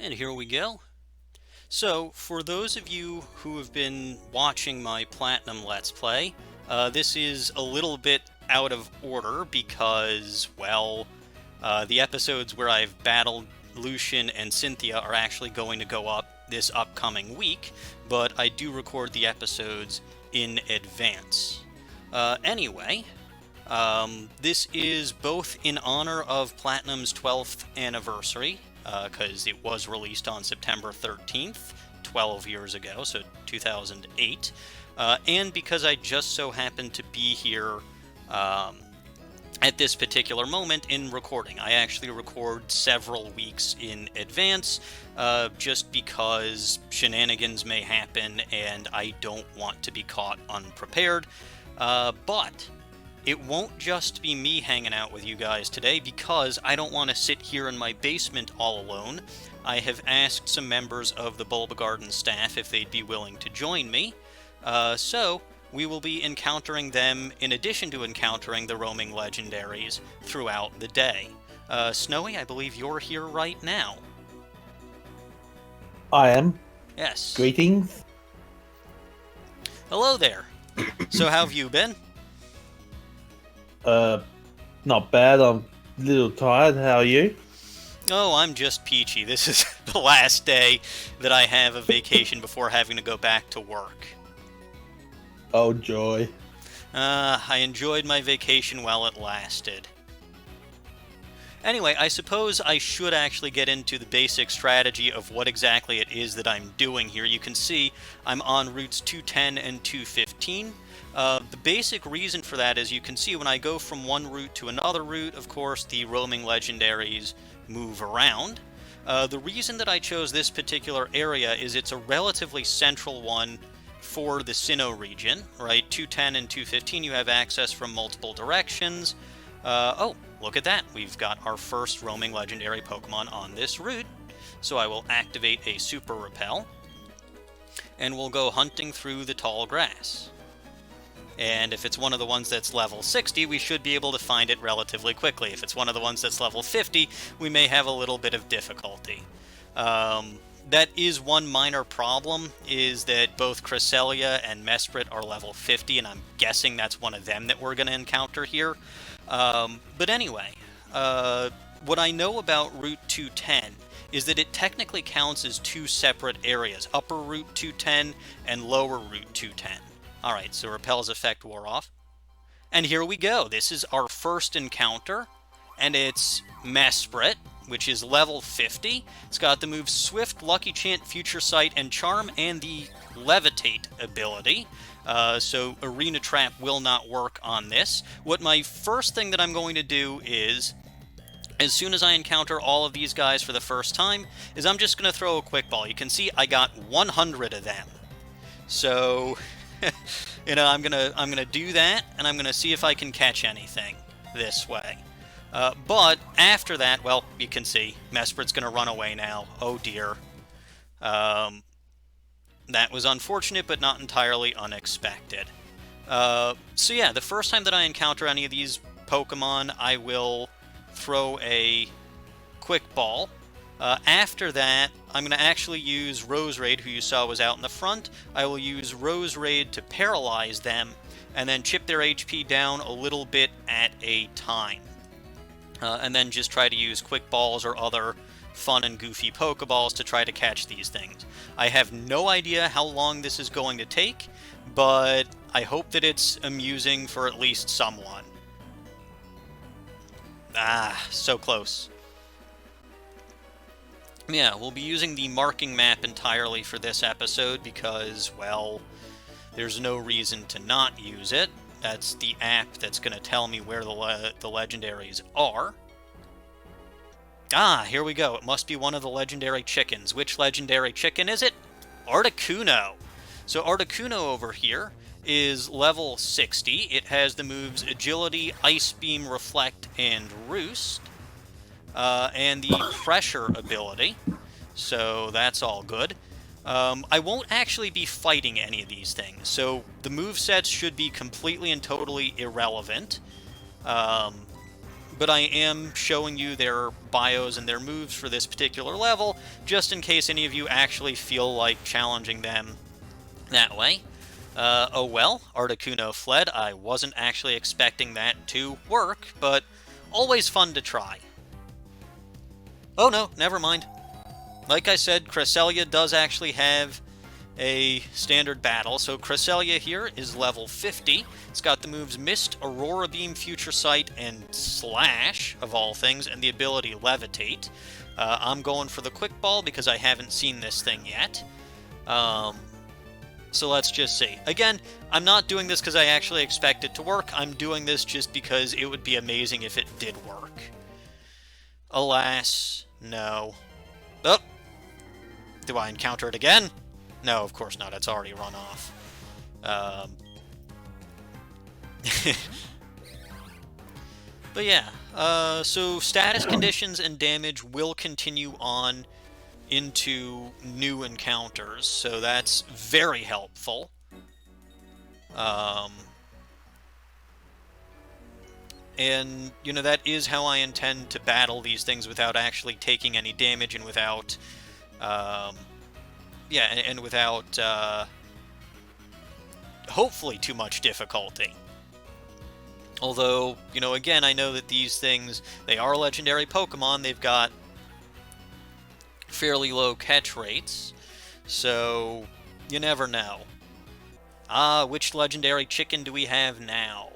And here we go. So, for those of you who have been watching my Platinum Let's Play, this is a little bit out of order because, well, the episodes where I've battled Lucian and Cynthia are actually going to go up this upcoming week, but I do record the episodes in advance. Anyway, this is both in honor of Platinum's 12th anniversary, because it was released on September 13th, 12 years ago, so 2008, and because I just so happened to be here at this particular moment in recording. I actually record several weeks in advance, just because shenanigans may happen and I don't want to be caught unprepared, but it won't just be me hanging out with you guys today, because I don't want to sit here in my basement all alone. I have asked some members of the Bulbagarden staff if they'd be willing to join me, so we will be encountering them in addition to encountering the roaming legendaries throughout the day. Snowy, I believe you're here right now. I am. Yes. Greetings. Hello there. So how have you been? Not bad. I'm a little tired. How are you? Oh, I'm just peachy. This is the last day that I have a vacation before having to go back to work. Oh, joy. I enjoyed my vacation while it lasted. Anyway, I suppose I should actually get into the basic strategy of what exactly it is that I'm doing here. You can see I'm on routes 210 and 215. The basic reason for that is you can see when I go from one route to another route, of course, the roaming legendaries move around. The reason that I chose this particular area is it's a relatively central one for the Sinnoh region, right? 210 and 215, you have access from multiple directions. Oh, look at that. We've got our first roaming legendary Pokemon on this route. So I will activate a Super Repel, and we'll go hunting through the tall grass. And if it's one of the ones that's level 60, we should be able to find it relatively quickly. If it's one of the ones that's level 50, we may have a little bit of difficulty. That is one minor problem, is that both Cresselia and Mesprit are level 50, and I'm guessing that's one of them that we're going to encounter here. But anyway, what I know about Route 210 is that it technically counts as two separate areas, Upper Route 210 and Lower Route 210. Alright, so Repel's effect wore off. And here we go. This is our first encounter, and it's Mesprit, which is level 50. It's got the moves Swift, Lucky Chant, Future Sight, and Charm, and the Levitate ability. So Arena Trap will not work on this. What my first thing that I'm going to do is, as soon as I encounter all of these guys for the first time, is I'm just going to throw a quick ball. You can see I got 100 of them. So, I'm gonna do that, and I'm gonna see if I can catch anything this way. But after that, well, you can see Mesprit's gonna run away now. Oh dear. That was unfortunate, but not entirely unexpected. So yeah, the first time that I encounter any of these Pokemon, I will throw a quick ball. After that, I'm going to actually use Roserade, who you saw was out in the front. I will use Roserade to paralyze them, and then chip their HP down a little bit at a time. And then just try to use Quick Balls or other fun and goofy Pokeballs to try to catch these things. I have no idea how long this is going to take, but I hope that it's amusing for at least someone. Ah, so close. Yeah, we'll be using the marking map entirely for this episode because, well, there's no reason to not use it. That's the app that's going to tell me where the legendaries are. Ah, here we go. It must be one of the legendary chickens. Which legendary chicken is it? Articuno. So Articuno over here is level 60. It has the moves Agility, Ice Beam, Reflect, and Roost. And the Pressure ability, so that's all good. I won't actually be fighting any of these things, so the movesets should be completely and totally irrelevant. but I am showing you their bios and their moves for this particular level, just in case any of you actually feel like challenging them that way. Oh well, Articuno fled. I wasn't actually expecting that to work, but always fun to try. Oh no, never mind. Like I said, Cresselia does actually have a standard battle. So Cresselia here is level 50. It's got the moves Mist, Aurora Beam, Future Sight, and Slash, of all things, and the ability Levitate. I'm going for the Quick Ball because I haven't seen this thing yet. So let's just see. Again, I'm not doing this because I actually expect it to work. I'm doing this just because it would be amazing if it did work. Alas, no. Oh! Do I encounter it again? No, of course not. It's already run off. But yeah, so status conditions and damage will continue on into new encounters, so that's very helpful. And, you know, that is how I intend to battle these things without actually taking any damage and without, yeah, and without, hopefully too much difficulty. Although, you know, again, I know that these things, they are legendary Pokemon, they've got fairly low catch rates, so you never know. Which legendary chicken do we have now?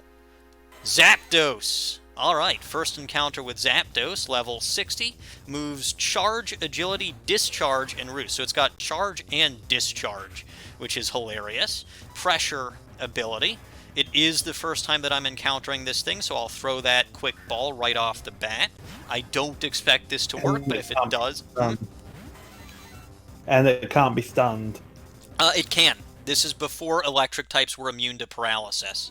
Zapdos! Alright, first encounter with Zapdos, level 60, moves Charge, Agility, Discharge, and Roost. So it's got Charge and Discharge, which is hilarious. Pressure ability. It is the first time that I'm encountering this thing, so I'll throw that Quick Ball right off the bat. I don't expect this to work, but if it does... And it can't be stunned. It can. This is before electric types were immune to paralysis.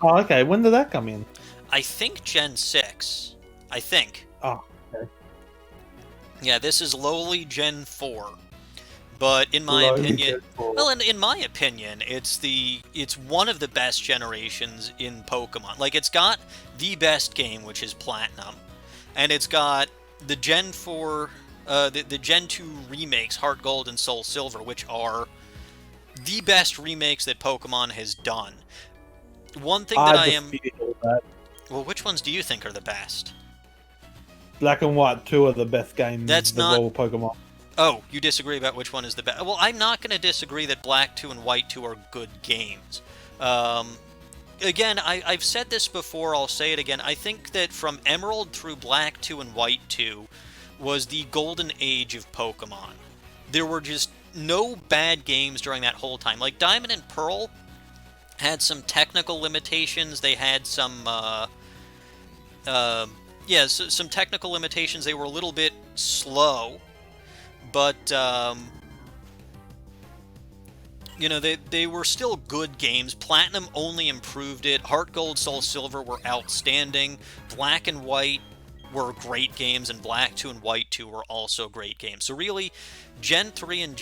Oh, okay. When did that come in? I think Gen 6. I think. Oh, okay. Yeah, this is lowly Gen 4. But in my opinion... Well, in my opinion, it's one of the best generations in Pokemon. Like, it's got the best game, which is Platinum. And it's got the Gen 4... the Gen 2 remakes, Heart Gold and Soul Silver, which are the best remakes that Pokemon has done. One thing that I am... Well, which ones do you think are the best? Black and White 2 are the best games That's not... all Pokemon. Oh, you disagree about which one is the best? Well, I'm not going to disagree that Black 2 and White 2 are good games. Again, I've said this before, I'll say it again. I think that from Emerald through Black 2 and White 2... was the golden age of Pokemon. There were just no bad games during that whole time. Like, Diamond and Pearl had some technical limitations. They had some, some technical limitations. They were a little bit slow, but, you know, they were still good games. Platinum only improved it. Heart Gold, Soul Silver were outstanding. Black and White were great games, and Black 2 and White 2 were also great games. So really, Gen 3 and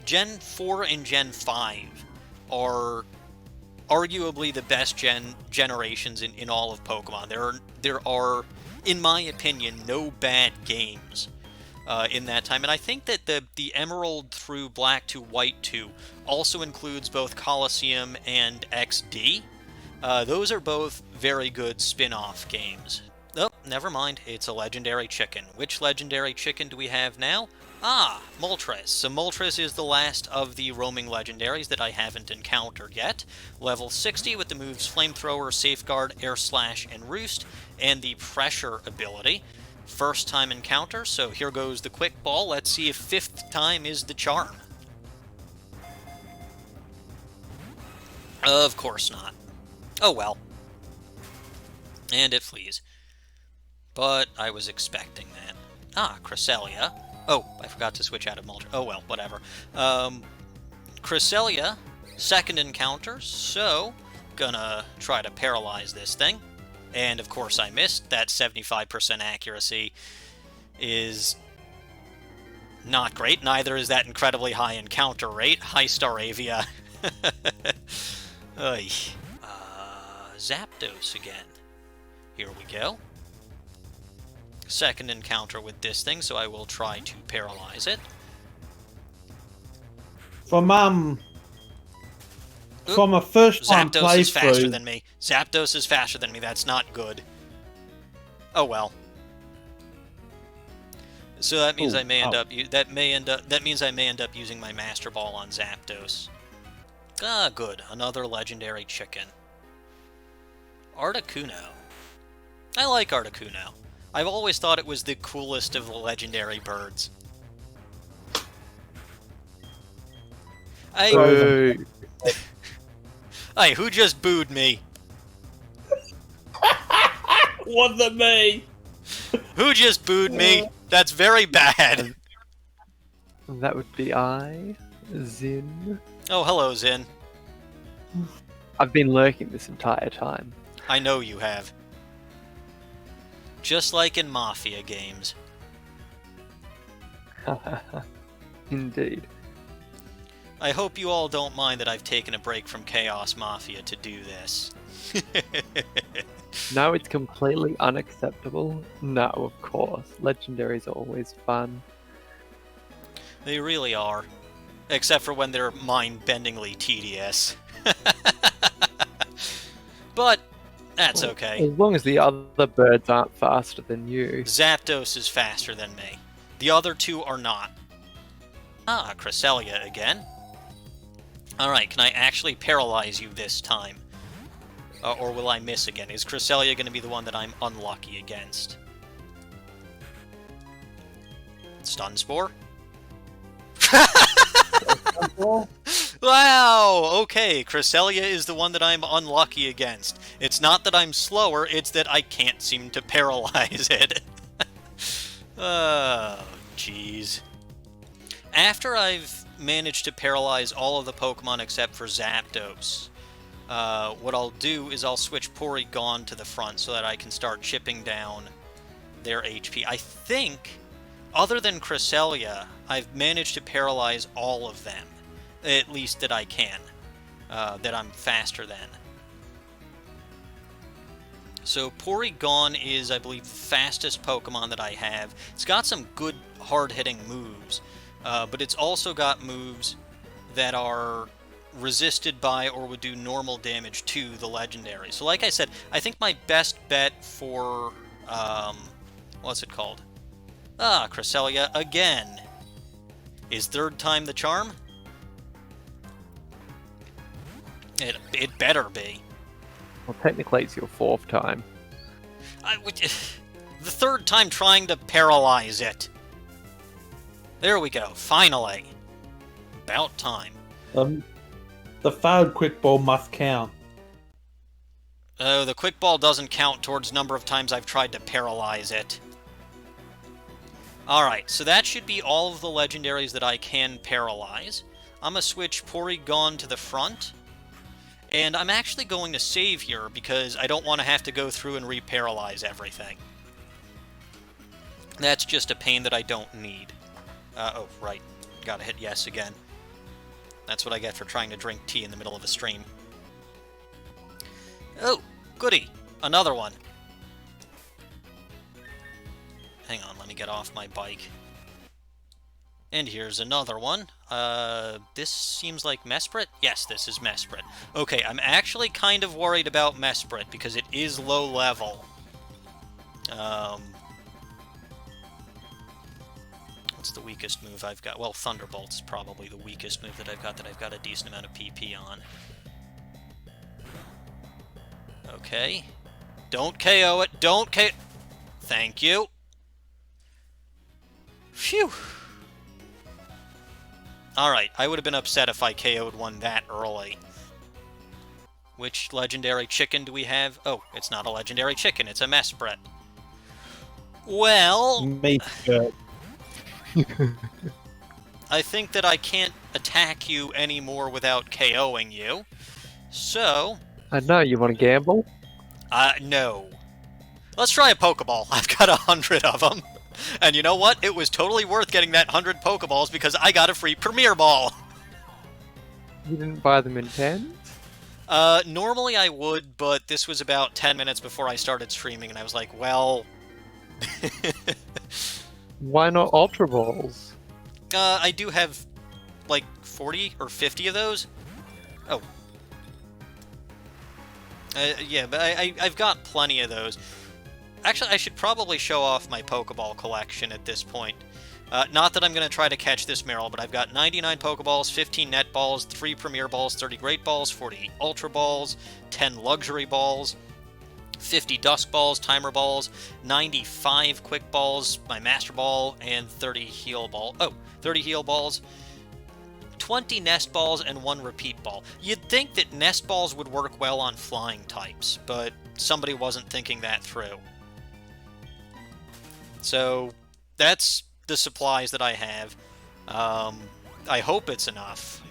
Gen 4 and Gen 5 are arguably the best generations in all of Pokemon. There are, in my opinion, no bad games in that time. And I think that the Emerald through Black 2, White 2 also includes both Colosseum and XD. Those are both very good spin-off games. Oh, never mind. It's a legendary chicken. Which legendary chicken do we have now? Ah, Moltres. So Moltres is the last of the roaming legendaries that I haven't encountered yet. Level 60 with the moves Flamethrower, Safeguard, Air Slash, and Roost, and the Pressure ability. First time encounter, so here goes the Quick Ball. Let's see if 5th time is the charm. Of course not. Oh well. And it flees. But I was expecting that. Ah, Cresselia. Oh, I forgot to switch out of Moltres. Oh well, whatever. Cresselia, second encounter, so gonna try to paralyze this thing. And of course I missed. That 75% accuracy is not great. Neither is that incredibly high encounter rate. Hi, Staravia. Zapdos again. Here we go. second encounter with this thing, so I will try to paralyze it. From a first-time Zapdos is faster playthrough. than me. Zapdos is faster than me. That's not good. Oh well. So that means I may end up. That means I may end up using my Master Ball on Zapdos. Ah, good. Another legendary chicken. Articuno. I like Articuno. I've always thought it was the coolest of the legendary birds. Hey, who just booed me? Wasn't me. Who just booed me? That's very bad. That would be I, Zinn. Oh, hello, Zinn. I've been lurking this entire time. I know you have. Just like in Mafia games. Indeed. I hope you all don't mind that I've taken a break from Chaos Mafia to do this. No, it's completely unacceptable. No, of course. Legendaries are always fun. They really are. Except for when they're mind-bendingly tedious. But that's okay. As long as the other birds aren't faster than you. Zapdos is faster than me. The other two are not. Ah, Cresselia again. Alright, can I actually paralyze you this time? Or will I miss again? Is Cresselia going to be the one that I'm unlucky against? Stun Spore? Wow! Okay, Cresselia is the one that I'm unlucky against. It's not that I'm slower, it's that I can't seem to paralyze it. Oh, jeez. After I've managed to paralyze all of the Pokemon except for Zapdos, what I'll do is I'll switch Porygon to the front so that I can start chipping down their HP. I think, other than Cresselia, I've managed to paralyze all of them. At least that I can. That I'm faster than. So Porygon is, I believe, the fastest Pokemon that I have. It's got some good, hard-hitting moves. But it's also got moves that are resisted by or would do normal damage to the legendary. So like I said, I think my best bet for, what's it called? Ah, Cresselia again. Is third time the charm? It better be. Well, technically it's your fourth time. The third time trying to paralyze it. There we go, finally. About time. The failed quick ball must count. Oh, the quick ball doesn't count towards number of times I've tried to paralyze it. Alright, so that should be all of the legendaries that I can paralyze. I'm going to switch Porygon to the front. And I'm actually going to save here because I don't want to have to go through and re-paralyze everything. That's just a pain that I don't need. Oh, right. Gotta hit yes again. That's what I get for trying to drink tea in the middle of a stream. Oh, goody. Another one. Hang on, let me get off my bike. And here's another one. This seems like Mesprit? Yes, this is Mesprit. Okay, I'm actually kind of worried about Mesprit because it is low level. What's the weakest move I've got? Well, Thunderbolt's probably the weakest move that I've got a decent amount of PP on. Okay. Don't KO it. Don't KO... Thank you. Phew. Alright, I would have been upset if I KO'd one that early. Which legendary chicken do we have? Oh, it's not a legendary chicken, it's a Mesprit. Well... Mesprit. I think that I can't attack you anymore without KOing you. So... I know, you want to gamble? No. Let's try a Pokeball. I've got 100 of them. And you know what? It was totally worth getting that 100 Pokeballs because I got a free Premier Ball. You didn't buy them in 10s? Normally I would, but this was about 10 minutes before I started streaming, and I was like, well, Why not Ultra Balls? I do have, like, 40 or 50 of those. Oh. Yeah, but I've got plenty of those. Actually, I should probably show off my Pokeball collection at this point. Not that I'm going to try to catch this Meryl, but I've got 99 Pokeballs, 15 Net Balls, 3 Premier Balls, 30 Great Balls, 40 Ultra Balls, 10 Luxury Balls, 50 Dusk Balls, Timer Balls, 95 Quick Balls, my Master Ball, and 30 Heal Ball. Oh, 30 Heal Balls, 20 Nest Balls, and 1 Repeat Ball. You'd think that Nest Balls would work well on flying types, but somebody wasn't thinking that through. So, that's the supplies that I have. I hope it's enough.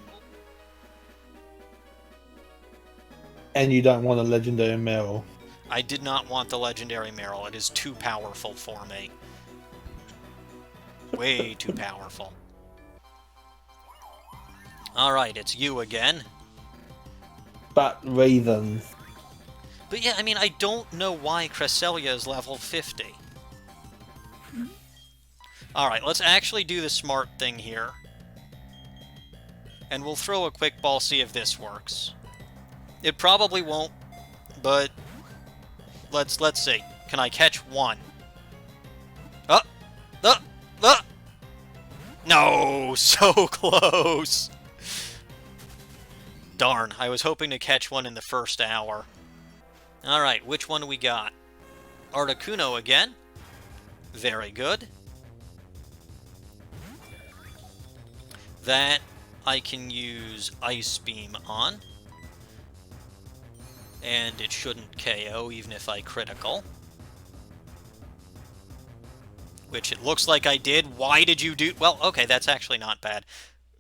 And you don't want a legendary Meryl. I did not want the legendary Meryl. It is too powerful for me. Way too powerful. Alright, it's you again. But reasons. But yeah, I mean, I don't know why Cresselia is level 50. Alright, let's actually do the smart thing here. And we'll throw a quick ball, see if this works. It probably won't, but let's see. Can I catch one? No, so close. Darn, I was hoping to catch one in the first hour. Alright, which one do we got? Articuno again. Very good. That I can use Ice Beam on. And it shouldn't KO even if I critical. Which it looks like I did. Why did you do... Well, okay, that's actually not bad.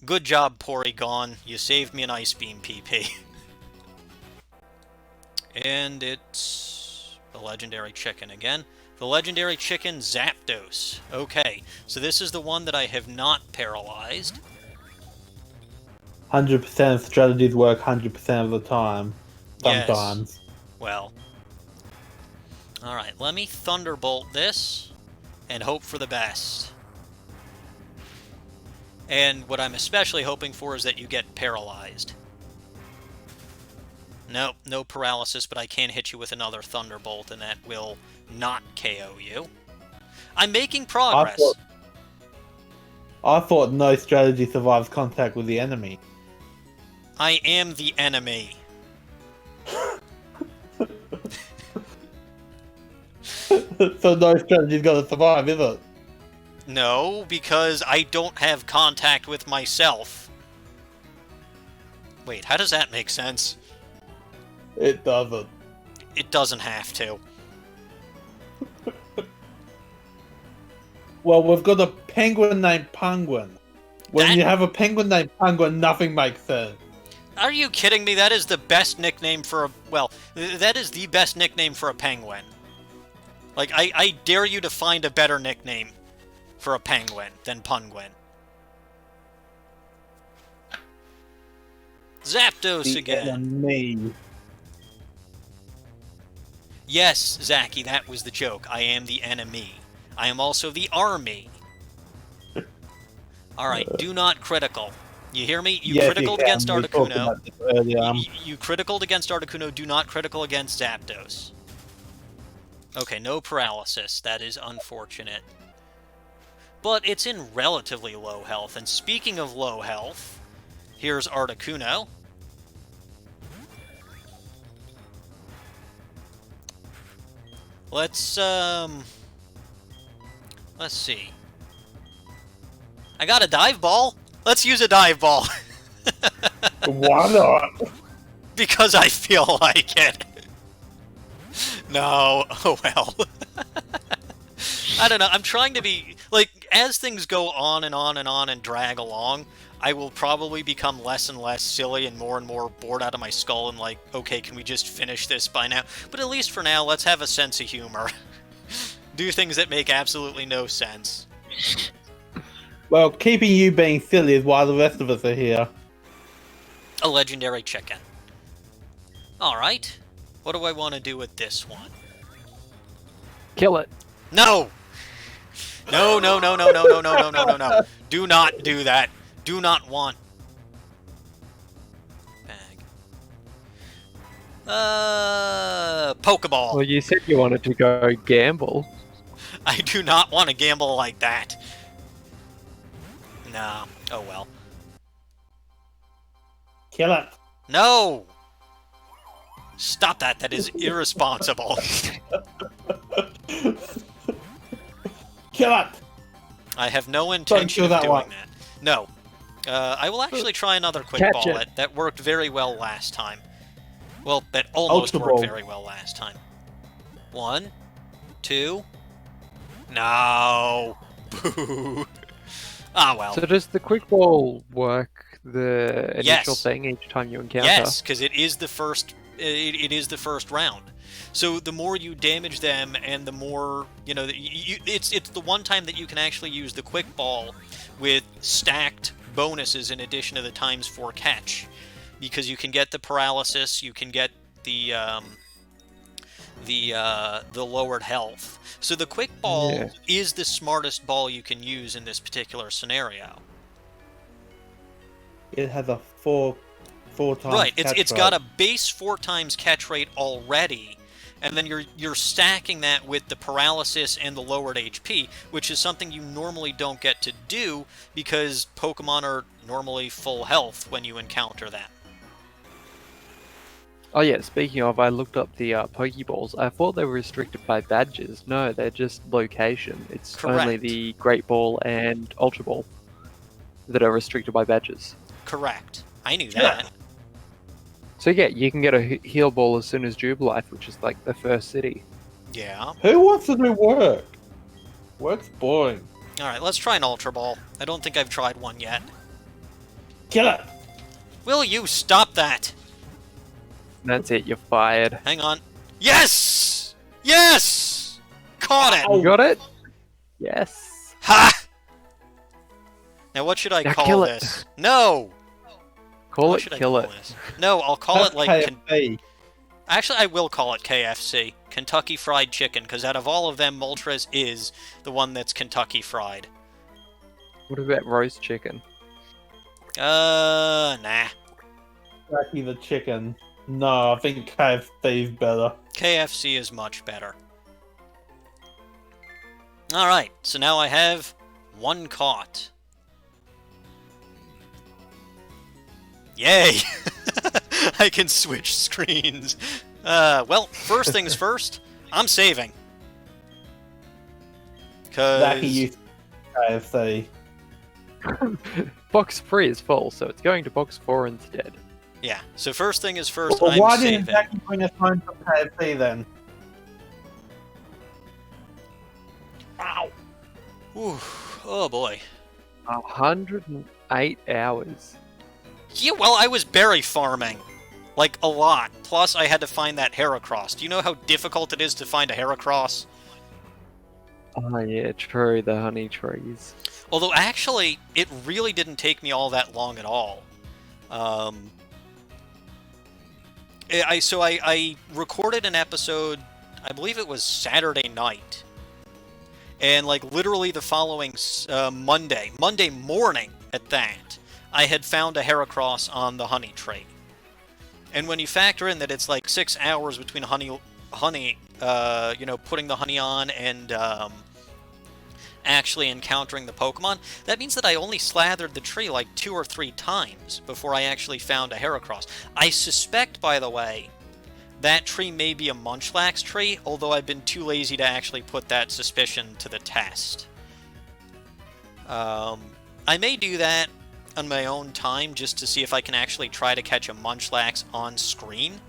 Good job, Porygon. You saved me an Ice Beam PP. And it's the legendary chicken again. The legendary chicken, Zapdos. Okay, so this is the one that I have not paralyzed. 100% of strategies work 100% of the time. Sometimes. Yes. Well. Alright, let me Thunderbolt this and hope for the best. And what I'm especially hoping for is that you get paralyzed. Nope, no paralysis, but I can hit you with another Thunderbolt, and that will not KO you. I'm making progress. I thought no strategy survives contact with the enemy. I am the enemy. So no strategy's gonna survive, is it? No, because I don't have contact with myself. Wait, how does that make sense? It doesn't. It doesn't have to. Well, we've got a penguin named Penguin. When you have a penguin named Penguin, nothing makes sense. Are you kidding me? That is the best nickname for a... Well, that is the best nickname for a penguin. Like, I dare you to find a better nickname for a penguin than Penguin. Zapdos again. Enemy. Yes, Zachie, that was the joke. I am the enemy. I am also the army. Alright, do not critical. You hear me? You Yes, criticaled you against can. We talked Articuno. about this earlier. You criticaled against Articuno, do not critical against Zapdos. Okay, no paralysis. That is unfortunate. But it's in relatively low health. And speaking of low health, here's Articuno. Let's see. I got a dive ball. Let's use a dive ball. Why not? Because I feel like it. No. Oh well. I don't know. I'm trying to be... Like, as things go on and on and on and drag along, I will probably become less and less silly and more bored out of my skull and like, okay, can we just finish this by now? But at least for now, let's have a sense of humor. Do things that make absolutely no sense. Well, keeping you being silly is why the rest of us are here. A legendary chicken. Alright. What do I want to do with this one? Kill it. No! No, no, no, no, no, no, no, no, no, no, no. Do not do that. Do not want... Bag. Pokeball. Well, you said you wanted to go gamble. I do not want to gamble like that. Nah. Oh well. Kill it. No! Stop that. That is irresponsible. Kill it. I have no intention of that doing one. that. No. I will actually try another quick Catch ball. it. That worked very well last time. Well, that almost Ultra worked Ball. very well last time. 1, 2. No. Boo. Ah, well. So does the quick ball work the initial Yes. thing each time you encounter? Yes, because it is the first. It is the first round. So the more you damage them, and the more it's the one time that you can actually use the quick ball with stacked bonuses in addition to the ×4 catch, because you can get the paralysis, you can get the lowered health. So the quick ball Yeah. is the smartest ball you can use in this particular scenario. It has a four times. Right, catch it's rate. got a base 4 times catch rate already, and then you're stacking that with the paralysis and the lowered HP, which is something you normally don't get to do because Pokemon are normally full health when you encounter them. Oh yeah, speaking of, I looked up the Pokeballs. I thought they were restricted by badges. No, they're just location. It's only Correct. the Great Ball and Ultra Ball that are restricted by badges. Correct. I knew that. So yeah, you can get a Heal Ball as soon as Jubilife, which is like the first city. Yeah. Who wants to do work? Work's boring. Alright, let's try an Ultra Ball. I don't think I've tried one yet. Kill it. Will you stop that? That's it, you're fired. Hang on. Yes! Yes! Caught it! You got it? Yes. Ha! Now what should I Now call kill it. this? No! Call What it, should I kill call it. this? No, I'll call it like... KFC. Actually, I will call it KFC. Kentucky Fried Chicken, because out of all of them, Moltres is the one that's Kentucky Fried. What about roast chicken? Nah. Zachie the chicken. No, I think KFC's better. KFC is much better. Alright, so now I have one caught. Yay! I can switch screens. Well, first things first, I'm saving. Zachie Cause... used KFC. Box 3 is full, so it's going to box 4 instead. Yeah, so first thing is first, Well, I'm why saving. didn't Zachie bring us home from KFC then? Ow. Ooh, oh boy. 108 hours. Yeah, well, I was berry farming. Like, a lot. Plus, I had to find that Heracross. Do you know how difficult it is to find a Heracross? Oh yeah, true, the honey trees. Although, actually, it really didn't take me all that long at all. I recorded an episode, I believe it was Saturday night. And, like, literally the following Monday morning at that, I had found a Heracross on the honey tree. And when you factor in that it's like 6 hours between putting the honey on and actually encountering the Pokemon, that means that I only slathered the tree like 2 or 3 times before I actually found a Heracross. I suspect, by the way, that tree may be a Munchlax tree, although I've been too lazy to actually put that suspicion to the test. I may do that on my own time just to see if I can actually try to catch a Munchlax on screen,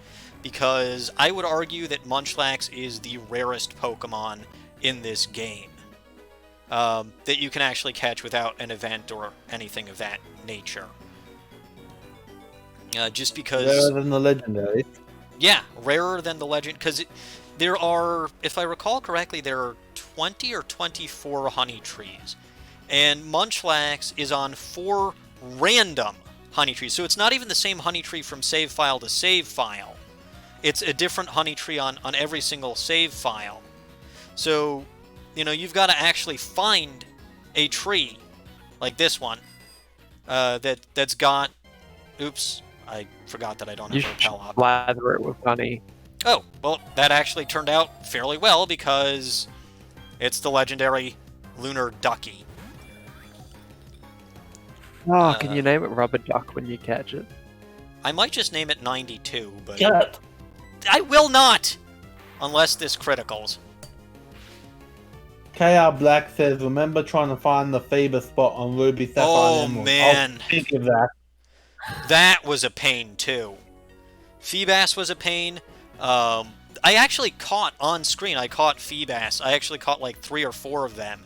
because I would argue that Munchlax is the rarest Pokemon in this game that you can actually catch without an event or anything of that nature. Just because... Rarer than the legendary. Yeah, rarer than the legend, because there are, if I recall correctly, there are 20 or 24 honey trees, and Munchlax is on 4 random honey trees, so it's not even the same honey tree from save file to save file. It's a different honey tree on every single save file. So you've got to actually find a tree like this one that's got. Oops, I forgot that I don't You have should repel up. lather it with honey. Oh, well, that actually turned out fairly well because it's the legendary Lunar Ducky. Oh, can you name it Rubber Duck when you catch it? I might just name it 92, but Get. I will not, unless this criticals. KR Black says, remember trying to find the Faber spot on Ruby Sapphire Oh, and Emerald. man. I'll think of that. That was a pain, too. Feebas was a pain. I actually caught on screen. I caught Feebas. I actually caught like 3 or 4 of them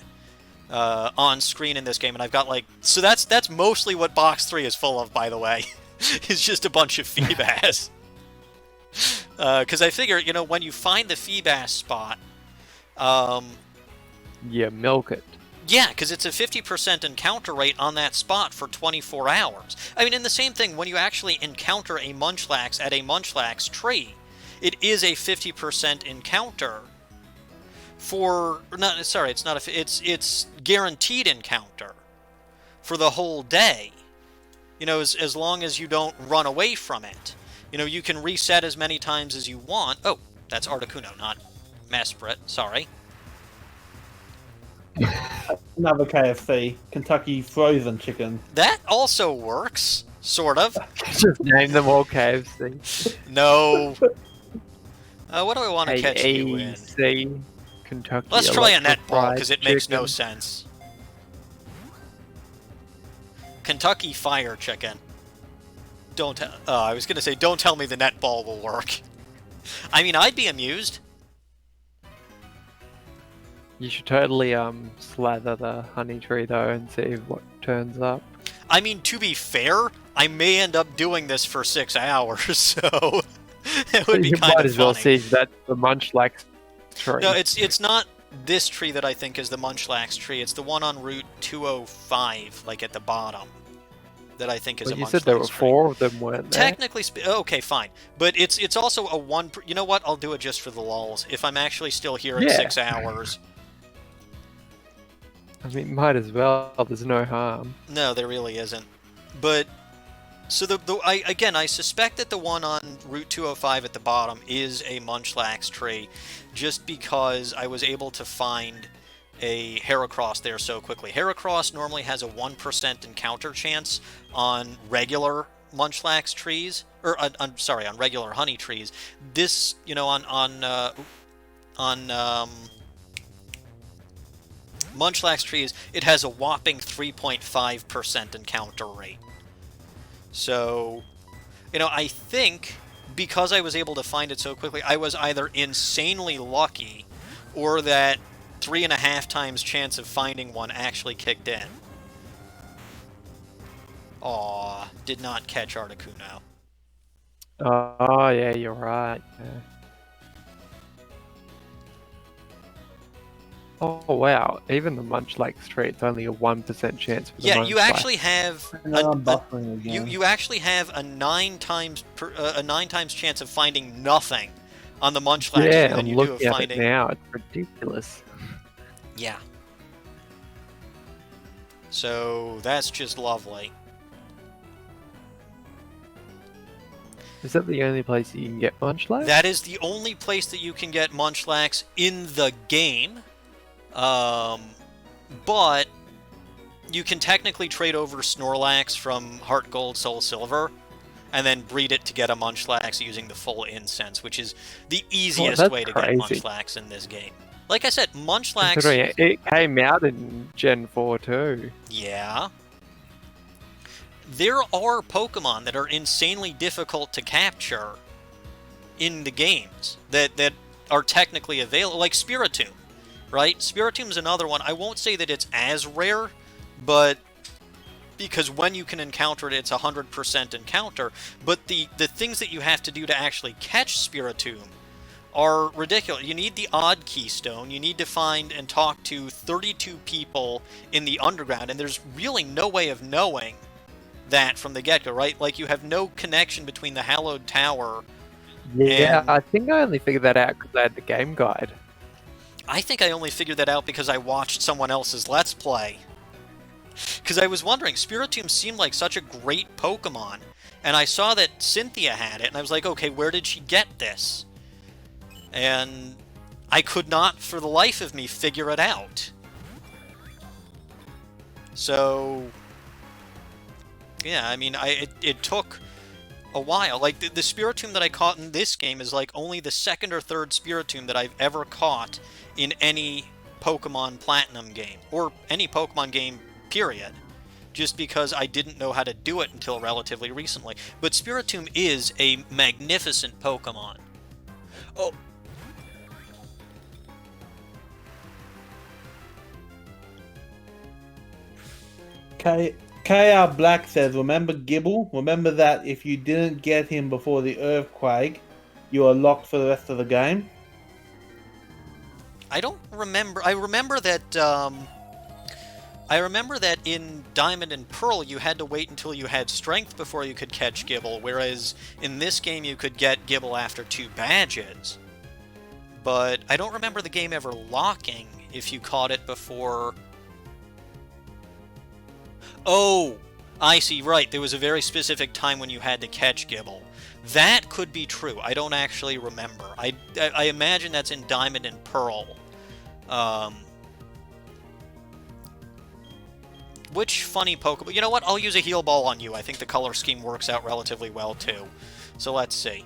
on screen in this game, and I've got like... So that's mostly what Box 3 is full of, by the way. It's just a bunch of Feebas. Because I figure, when you find the Feebas spot... Yeah, milk it. Yeah, because it's a 50% encounter rate on that spot for 24 hours. I mean, and the same thing, when you actually encounter a Munchlax at a Munchlax tree, it is a 50% encounter for... it's guaranteed encounter for the whole day. As long as you don't run away from it. You can reset as many times as you want. Oh, that's Articuno, not Mesprit, sorry. Another KFC, Kentucky Frozen Chicken. That also works, sort of. Just name them all KFC. No. What do I want to catch you in? AEC, Kentucky. Let's try a netball, Fried because it makes no Chicken. sense. Kentucky Fire Chicken. I was going to say, don't tell me the netball will work. I mean, I'd be amused. You should totally slather the honey tree though and see what turns up. I mean, to be fair, I may end up doing this for 6 hours, so it would be You kind might of as well funny. see that the Munchlax tree. No, it's not this tree that I think is the Munchlax tree. It's the one on Route 205, like at the bottom, that I think is Well, a you Munchlax said there were tree. 4 of them, weren't there? Technically, okay, fine. But it's also a one... You know what? I'll do it just for the lulz. If I'm actually still here in Yeah. 6 hours... I mean, might as well. There's no harm. No, there really isn't. But... So, I suspect that the one on Route 205 at the bottom is a Munchlax tree, just because I was able to find a Heracross there so quickly. Heracross normally has a 1% encounter chance on regular Munchlax trees, or on regular honey trees. This, on Munchlax trees, it has a whopping 3.5% encounter rate. So, I think because I was able to find it so quickly, I was either insanely lucky or that 3.5 times chance of finding one actually kicked in. Aw, did not catch Articuno. Oh, yeah, you're right. Yeah. Oh, wow. Even the Munchlax tree, it's only a 1% chance for the Yeah, you Munchlax. actually have No, I'm buffering again. you actually have a 9 times chance of finding nothing on the Munchlax Yeah, than I'm you do of looking at it finding. now. It's ridiculous. Yeah. So that's just lovely. Is that the only place that you can get Munchlax? That is the only place that you can get Munchlax in the game. But you can technically trade over Snorlax from Heart Gold, Soul Silver, and then breed it to get a Munchlax using the full incense, which is the easiest that's way to crazy. get Munchlax in this game. Like I said, Munchlax... Considering it came out in Gen 4 too. Yeah. There are Pokemon that are insanely difficult to capture in the games that are technically available, like Spiritomb, right? Spiritomb's another one. I won't say that it's as rare, but because when you can encounter it, it's 100% encounter. But the things that you have to do to actually catch Spiritomb are ridiculous. You need the odd keystone. You need to find and talk to 32 people in the underground, and there's really no way of knowing that from the get-go, right? Like, you have no connection between the Hallowed Tower Yeah, and... I think I only figured that out because I had the game guide. I think I only figured that out because I watched someone else's Let's Play. Because I was wondering, Spiritomb seemed like such a great Pokemon, and I saw that Cynthia had it, and I was like, okay, where did she get this? And I could not, for the life of me, figure it out. So, yeah, I mean, it took a while. Like, the Spiritomb that I caught in this game is, like, only the second or third Spiritomb that I've ever caught in any Pokemon Platinum game, or any Pokemon game, period. Just because I didn't know how to do it until relatively recently. But Spiritomb is a magnificent Pokemon. Oh. KR Black says, remember Gibble? Remember that if you didn't get him before the earthquake, you are locked for the rest of the game? I don't remember. I remember that in Diamond and Pearl you had to wait until you had strength before you could catch Gibble, whereas in this game you could get Gibble after 2 badges. But I don't remember the game ever locking if you caught it before... Oh, I see, right. There was a very specific time when you had to catch Gibble. That could be true. I don't actually remember. I imagine that's in Diamond and Pearl. Which funny Pokemon... You know what? I'll use a Heal Ball on you. I think the color scheme works out relatively well, too. So let's see.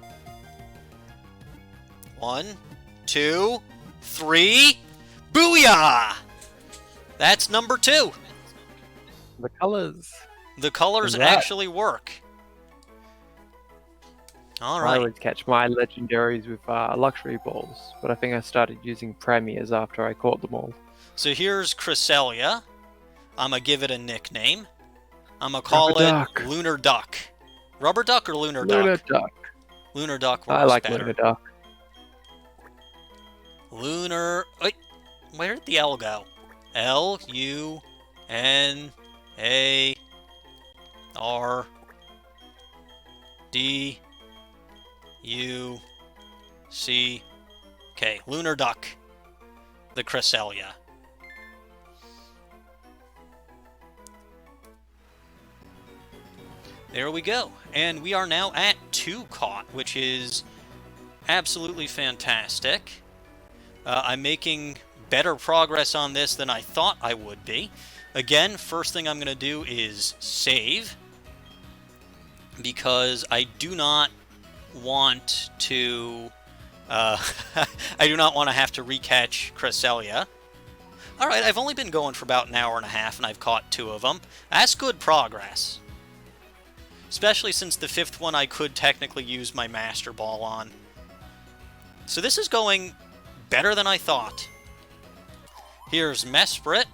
1, 2, 3... Booyah! That's number 2. The colors. The colors actually work. Alright. I always catch my legendaries with luxury balls, but I think I started using premiers after I caught them all. So here's Cresselia. I'm gonna give it a nickname. I'm gonna call Rubber it Duck. Lunar Duck. Rubber Duck or Lunar Duck? Lunar Duck. Lunar Duck works I like better. Lunar Duck. Lunar... Wait, where did the L go? L-U-N-A-R-D-U-C-K. Lunar Duck. The Cresselia. There we go. And we are now at 2 caught, which is absolutely fantastic. I'm making better progress on this than I thought I would be. Again, first thing I'm going to do is save, because I do not want to... I do not want to have to recatch Cresselia. Alright, I've only been going for about an hour and a half, and I've caught 2 of them. That's good progress. Especially since the 5th one I could technically use my Master Ball on. So this is going better than I thought. Here's Mesprit.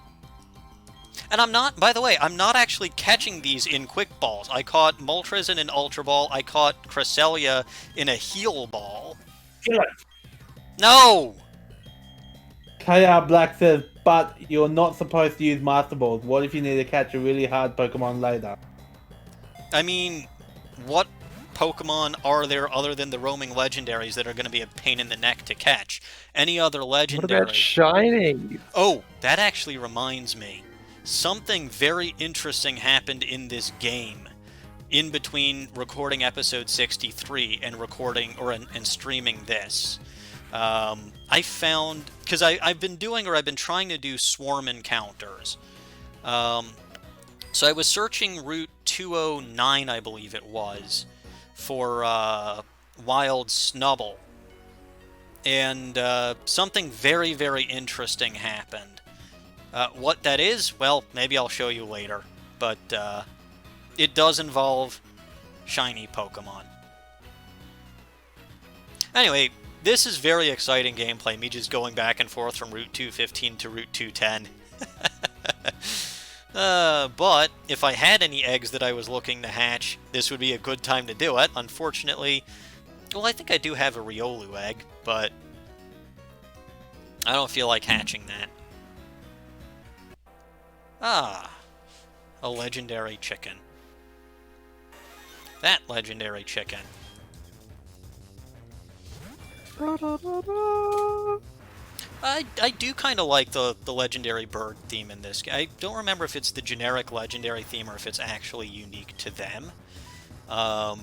And I'm not, by the way, I'm not actually catching these in Quick Balls. I caught Moltres in an Ultra Ball. I caught Cresselia in a Heal Ball. Kill it. No! KR Black says, but you're not supposed to use Master Balls. What if you need to catch a really hard Pokemon later? I mean, what Pokemon are there other than the roaming legendaries that are going to be a pain in the neck to catch? Any other legendary? What about shiny? Oh, that actually reminds me. Something very interesting happened in this game in between recording episode 63 and recording and streaming this. I found, because I've been trying to do swarm encounters. So I was searching Route 209, I believe it was, for Wild Snubble. And something very, very interesting happened. What that is, well, maybe I'll show you later. But it does involve shiny Pokemon. Anyway, this is very exciting gameplay, me just going back and forth from Route 215 to Route 210. But if I had any eggs that I was looking to hatch, this would be a good time to do it. Unfortunately, well, I think I do have a Riolu egg, but I don't feel like hatching that. Ah, a legendary chicken. That legendary chicken. I do kind of like the legendary bird theme in this game. I don't remember if it's the generic legendary theme or if it's actually unique to them. I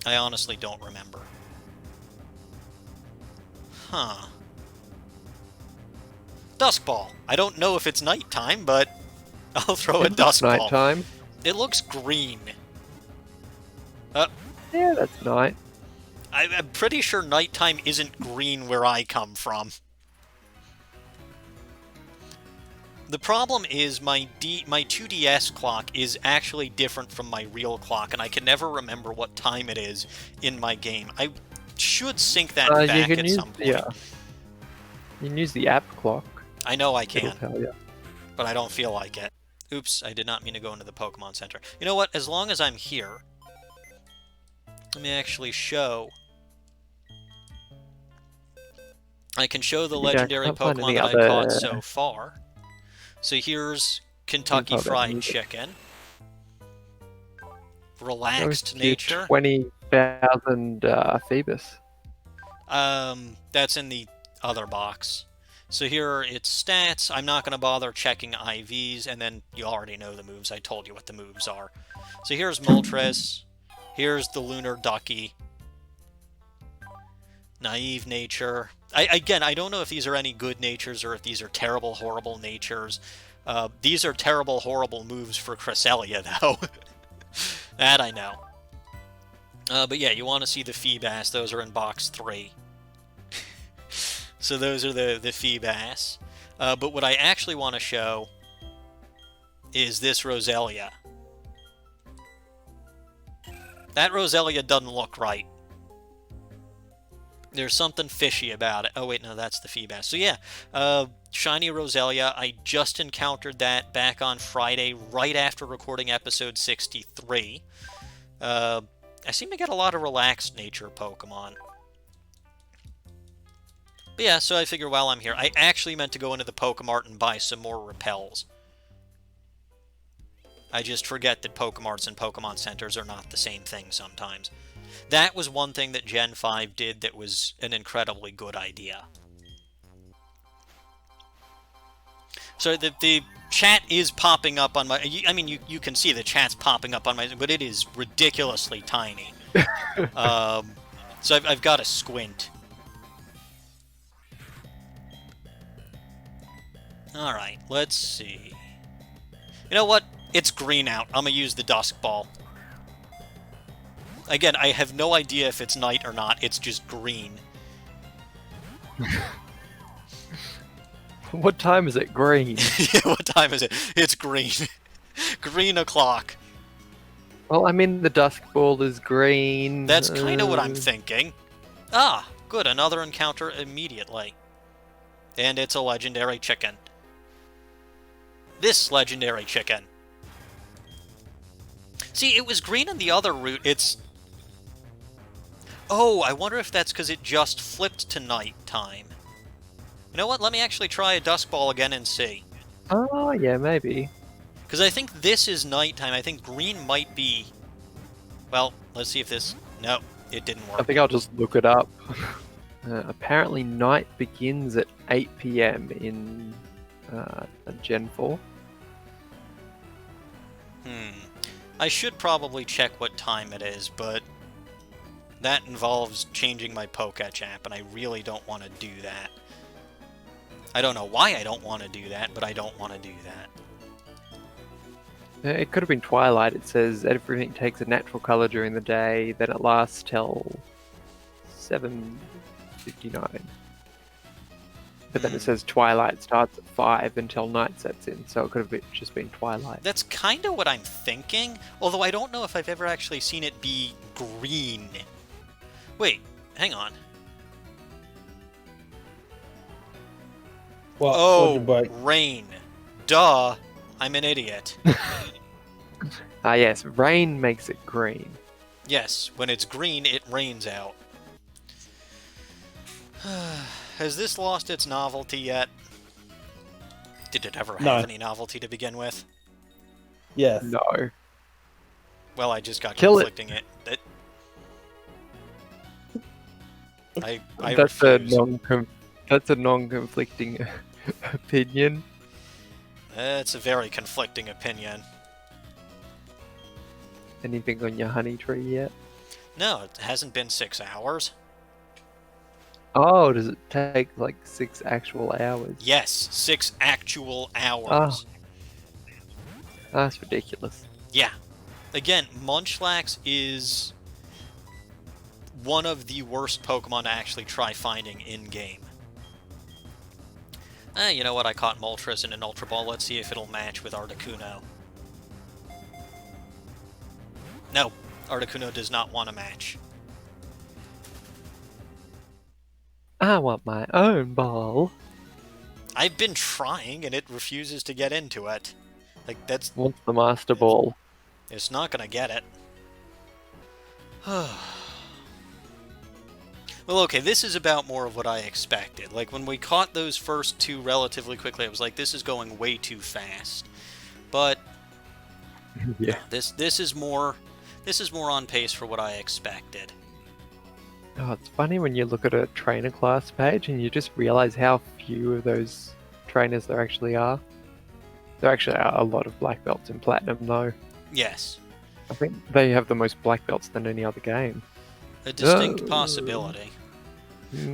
honestly don't remember. Huh. Dusk Ball. I don't know if it's nighttime, but I'll throw a Dusk Ball. Nighttime. It looks green. Yeah, that's night. I'm pretty sure nighttime isn't green where I come from. The problem is my 2DS clock is actually different from my real clock, and I can never remember what time it is in my game. I should sync that back at some point. Yeah. You can use the app clock. I know I can, It'll tell you. but I don't feel like it. Oops, I did not mean to go into the Pokemon Center. You know what? As long as I'm here, let me actually show. I can show the legendary Pokemon that I caught so far. So here's Kentucky Fried Chicken. Relaxed Nature. 20,000 Phoebus. That's in the other box. So here are its stats. I'm not going to bother checking IVs, and then you already know the moves. I told you what the moves are. So here's Moltres. Here's the Lunar Ducky. Naive Nature. Again, I don't know if these are any good natures or if these are terrible, horrible natures. These are terrible, horrible moves for Cresselia, though. That I know. But yeah, you want to see the Feebas. Those are in box 3. So those are the Feebas. But what I actually want to show is this Roselia. That Roselia doesn't look right. There's something fishy about it. Oh, wait, no, that's the Feebas. So, yeah, Shiny Roselia. I just encountered that back on Friday, right after recording episode 63. I seem to get a lot of relaxed nature Pokemon. But yeah, so I figure while I'm here, I actually meant to go into the Pokemart and buy some more repels. I just forget that Pokemarts and Pokemon Centers are not the same thing sometimes. That was one thing that Gen 5 did that was an incredibly good idea. So the chat is popping up on my... I mean, you can see the chat's popping up on my... But it is ridiculously tiny. So I've got to squint. Alright, let's see. You know what? It's green out. I'm going to use the Dusk Ball. Again, I have no idea if it's night or not. It's just green. What time is it? Green. Yeah, what time is it? It's green. Green o'clock. Well, I mean, the Dusk Ball is green. That's kind of what I'm thinking. Ah, good. Another encounter immediately. And it's a legendary chicken. This legendary chicken. See, it was green in the other route. It's... Oh, I wonder if that's because it just flipped to nighttime. You know what? Let me actually try a Dusk Ball again and see. Oh, yeah, maybe. Because I think this is nighttime. I think green might be... Well, let's see if this... No, it didn't work. I think I'll just look it up. Apparently night begins at 8 PM in Gen 4. I should probably check what time it is, but that involves changing my Pokétch app, and I really don't want to do that. I don't know why I don't want to do that, but I don't want to do that. It could have been twilight. It says everything takes a natural color during the day, then it lasts till 7:59. But then it says twilight starts at 5 until night sets in, so it could have just been twilight. That's kind of what I'm thinking, although I don't know if I've ever actually seen it be green. Wait, hang on. What? Oh, rain. Duh, I'm an idiot. Yes, rain makes it green. Yes, when it's green, it rains out. Has this lost its novelty yet? Did it ever have any novelty to begin with? Yes. No. Well, I just got Kill conflicting it. I That's a refuse. That's a non-conflicting opinion. It's a very conflicting opinion. Anything on your honey tree yet? No, it hasn't been 6 hours. Oh, does it take like 6 actual hours? Yes, 6 actual hours. That's ridiculous. Yeah. Again, Munchlax is one of the worst Pokemon to actually try finding in-game. You know what? I caught Moltres in an Ultra Ball. Let's see if it'll match with Articuno. No, Articuno does not want to match. I want my own ball. I've been trying, and it refuses to get into it. Like, that's... Wants the Master Ball. It's not gonna get it. Well, okay, this is about more of what I expected. Like, when we caught those first two relatively quickly, I was like, this is going way too fast. But Yeah. this is more on pace for what I expected. Oh, it's funny when you look at a trainer class page and you just realize how few of those trainers there actually are. There actually are a lot of black belts in Platinum, though. Yes. I think they have the most black belts than any other game. A distinct possibility.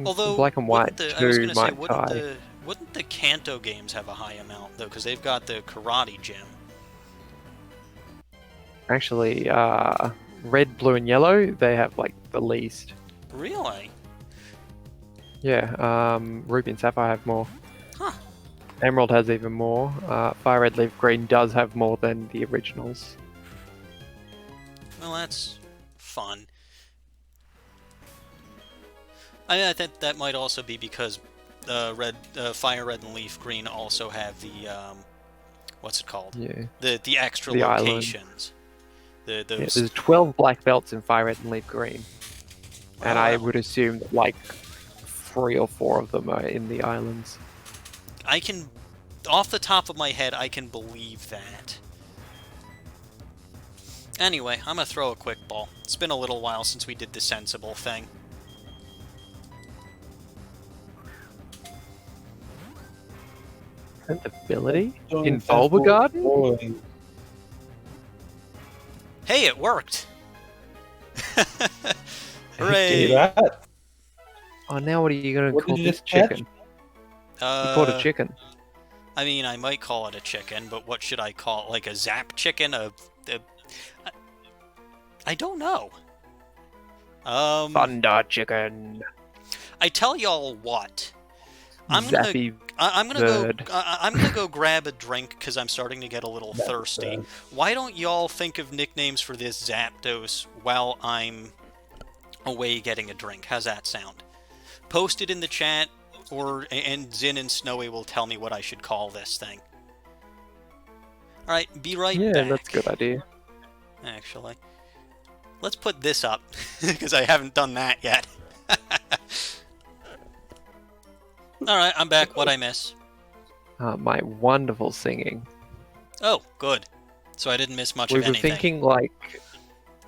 Although, Black and White I was too going to say, might tie. wouldn't the Kanto games have a high amount, though? Because they've got the Karate Gym. Actually, Red, Blue, and Yellow, they have like the least. Really? Yeah, Ruby and Sapphire have more. Huh. Emerald has even more. Fire Red, Leaf Green does have more than the originals. Well, that's fun. I think that might also be because Fire Red and Leaf Green also have the what's it called? Yeah. The extra The island. locations. Yeah, Those. there's 12 black belts in Fire Red and Leaf Green. And I Wow. would assume that like 3 or 4 of them are in the islands. I can, off the top of my head, I can believe that. Anyway, I'm gonna throw a quick ball. It's been a little while since we did the sensible thing. Sensibility? Doing In sensible Bulbagarden? boring. Hey, it worked! See Hooray! that? Oh, now what are you going to What call did you this just catch? chicken? You called a chicken. I mean, I might call it a chicken, but what should I call it? Like a zap chicken? I don't know. Thunder chicken. I tell y'all what. Zappy I'm gonna bird. go. I'm gonna go grab a drink because I'm starting to get a little thirsty. bird. Why don't y'all think of nicknames for this Zapdos while I'm away getting a drink? How's that sound? Post it in the chat, and Zinn and Snowy will tell me what I should call this thing. All right, be right Yeah, back. that's a good idea. Actually, let's put this up because I haven't done that yet. All right, I'm back. What'd I miss? My wonderful singing. Oh, good. So I didn't miss much We of were anything. thinking like,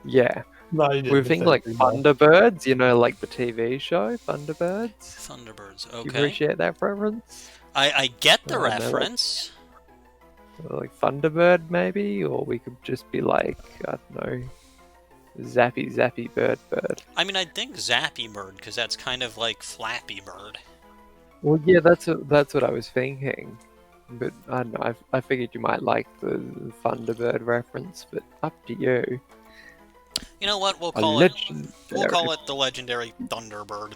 yeah, No, you didn't. we were thinking like Thunderbirds, you know, like the TV show Thunderbirds. Thunderbirds. You Okay. appreciate that reference? I get the Oh, no, reference. Like Thunderbird, maybe, or we could just be like, I don't know, Zappy Bird. I mean, I'd think Zappy Bird because that's kind of like Flappy Bird. Well, yeah, that's what I was thinking. But I don't know. I figured you might like the Thunderbird reference, but up to you. You know what? We'll A call it. legendary, We'll call it the legendary Thunderbird.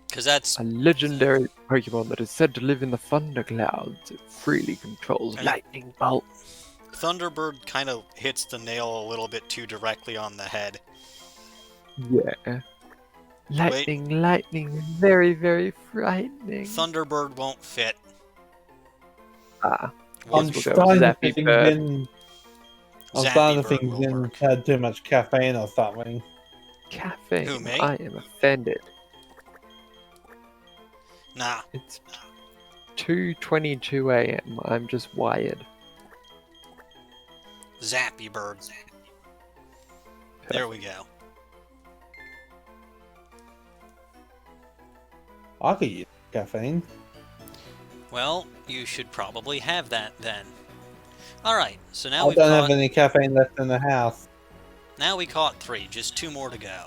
Because that's a legendary Pokemon that is said to live in the thunder clouds. It freely controls And- lightning bolts. Thunderbird kind of hits the nail a little bit too directly on the head. Yeah. Lightning, very, very frightening. Thunderbird won't fit. Ah, We'll- I'm We'll go with starting to Zappy think Bird. Zinn. I'm Zappy starting to Bird think will Zinn work. had too much caffeine or something. caffeine. Who, me? I am offended. Nah. It's 2:22 a.m. I'm just wired. Zappy Bird. There we go. I could use caffeine. Well, you should probably have that then. Alright, so now I we've don't caught... have any caffeine left in the house. Now we caught 3, just 2 more to go.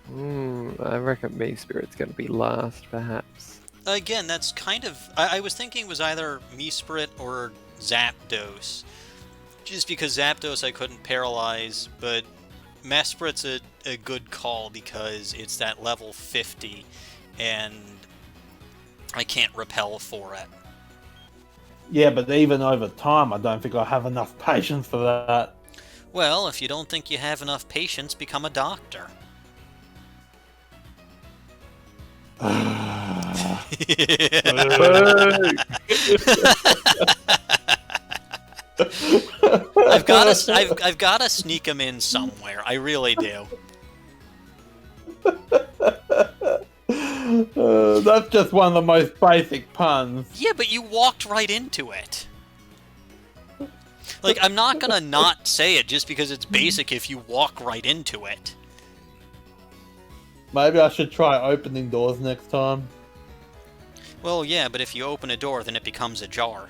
I reckon Mespirit's going to be last, perhaps. Again, that's kind of... I was thinking it was either Mesprit or Zapdos. Just because Zapdos I couldn't paralyze, but Mesprit's a good call because it's that level 50, and I can't repel for it. Yeah, but even over time, I don't think I have enough patience for that. Well, if you don't think you have enough patience, become a doctor. I've got to sneak him in somewhere. I really do. That's just one of the most basic puns. Yeah, but you walked right into it. Like, I'm not gonna not say it just because it's basic if you walk right into it. Maybe I should try opening doors next time. Well, yeah, but if you open a door, then it becomes ajar.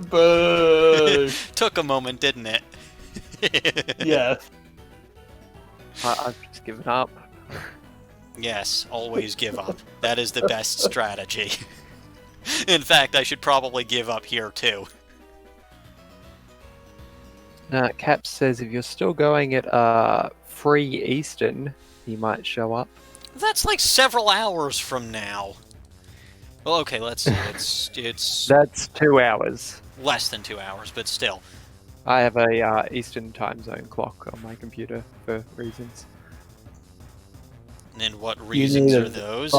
Boo! Took a moment, didn't it? Yes. I've just given up. Yes, always give up. That is the best strategy. In fact, I should probably give up here, too. Caps says if you're still going at free Eastern, he might show up. That's like several hours from now. Well, okay, let's see. It's That's 2 hours. less than 2 hours, but still. I have a Eastern time zone clock on my computer for reasons. And what reasons are those?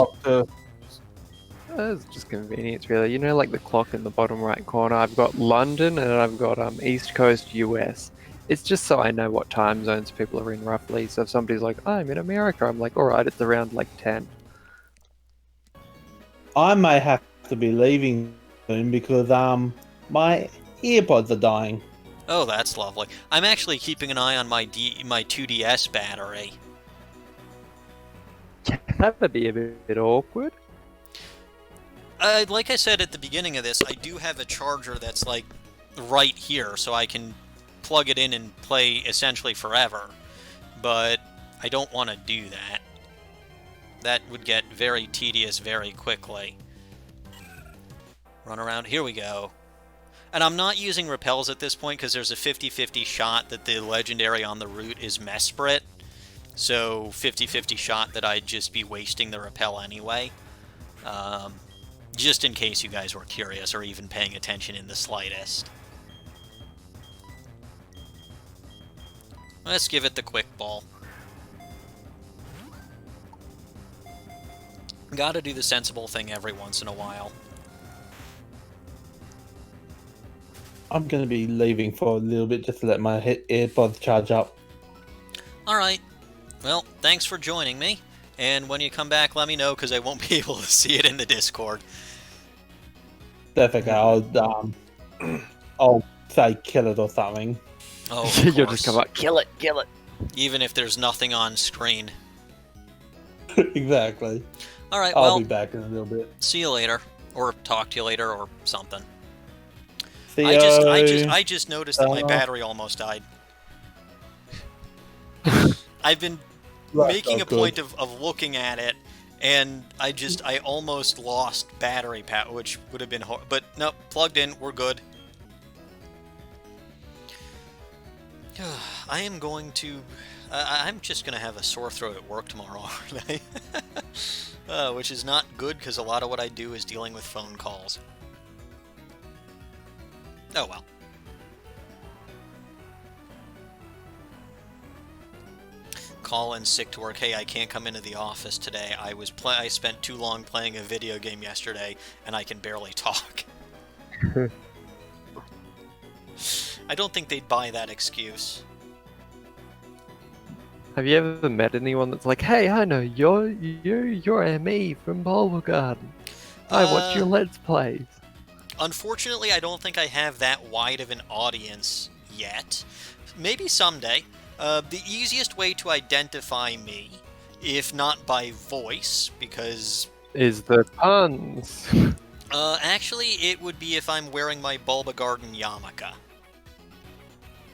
It's just convenience, really. You know, like the clock in the bottom right corner. I've got London and I've got East Coast US. It's just so I know what time zones people are in roughly. So if somebody's like, oh, I'm in America, I'm like, all right, it's around like 10. I may have to be leaving soon because my earpods are dying. Oh, that's lovely. I'm actually keeping an eye on my 2DS battery. That'd be a bit awkward. Like I said at the beginning of this, I do have a charger that's like right here, so I can plug it in and play essentially forever. But I don't want to do that. That would get very tedious very quickly. Run around. Here we go. And I'm not using repels at this point because there's a 50-50 shot that the legendary on the route is Mesprit. So 50-50 shot that I'd just be wasting the repel anyway. Just in case you guys were curious or even paying attention in the slightest. Let's give it the quick ball. Gotta do the sensible thing every once in a while. I'm going to be leaving for a little bit just to let my earpods charge up. Alright. Well, thanks for joining me. And when you come back, let me know because I won't be able to see it in the Discord. That's okay. I'll say kill it or something. Oh, You'll just come out, kill it, kill it. even if there's nothing on screen. Exactly. Alright, I'll well, be back in a little bit. see you later. Or talk to you later or something. See I just noticed that my battery almost died. I've been making a point of looking at it, and I almost lost battery power, which would have been but no, plugged in, we're good. I am going to... I'm just going to have a sore throat at work tomorrow, aren't I? Which is not good, because a lot of what I do is dealing with phone calls. Oh well. Call in sick to work. Hey, I can't come into the office today. I spent too long playing a video game yesterday, and I can barely talk. I don't think they'd buy that excuse. Have you ever met anyone that's like, hey, I know you're ME from Bulbagarden. I watch your Let's Plays. Unfortunately, I don't think I have that wide of an audience yet. Maybe someday. The easiest way to identify me, if not by voice, because... Is the puns. Actually, it would be if I'm wearing my Bulbagarden yarmulke.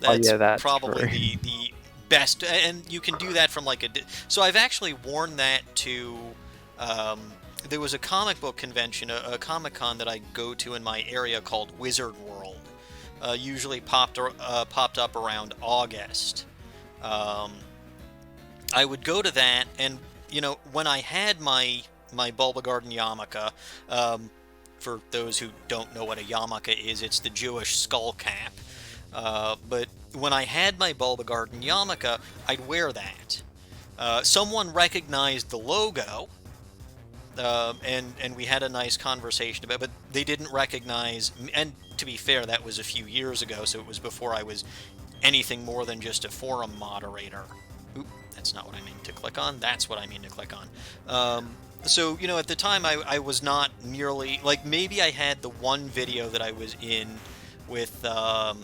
Oh, yeah, that's probably true. the best, and you can do that from like a... So I've actually worn that to... there was a comic book convention, a Comic-Con that I go to in my area called Wizard World. Usually popped up around August. I would go to that, and when I had my Bulbagarden yarmulke, for those who don't know what a yarmulke is, it's the Jewish skull cap. But when I had my Bulbagarden yarmulke, I'd wear that. Someone recognized the logo, and we had a nice conversation about it, but they didn't recognize, and to be fair, that was a few years ago, so it was before I was anything more than just a forum moderator. Oop, that's not what I mean to click on. That's what I mean to click on. So, at the time, I was not nearly... Like, maybe I had the one video that I was in with oh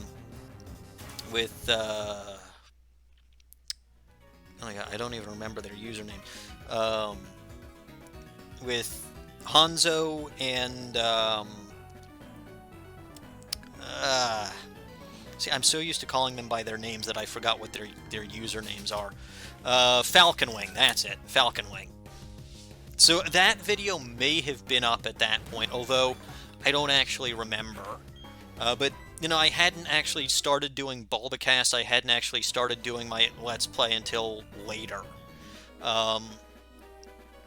my god, I don't even remember their username. With Hanzo and... see, I'm so used to calling them by their names that I forgot what their usernames are. Falconwing, that's it. Falconwing. So that video may have been up at that point, although I don't actually remember. But, I hadn't actually started doing Bulbacast, I hadn't actually started doing my Let's Play until later.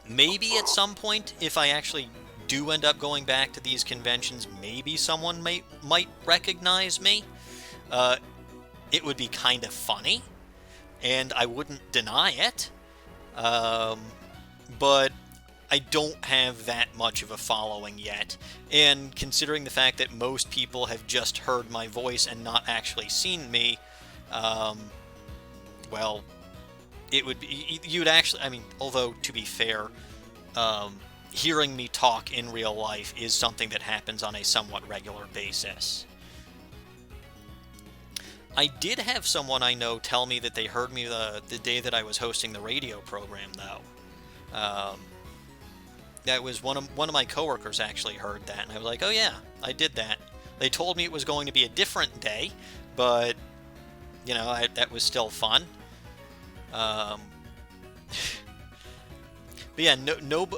Maybe at some point, if I actually do end up going back to these conventions, maybe someone might recognize me. It would be kind of funny, and I wouldn't deny it. But I don't have that much of a following yet, and considering the fact that most people have just heard my voice and not actually seen me, well, it would be... You'd actually... I mean, although, to be fair, hearing me talk in real life is something that happens on a somewhat regular basis. I did have someone I know tell me that they heard me the day that I was hosting the radio program, though. That was one of my coworkers actually heard that, and I was like, oh yeah, I did that. They told me it was going to be a different day, but, that was still fun. But yeah,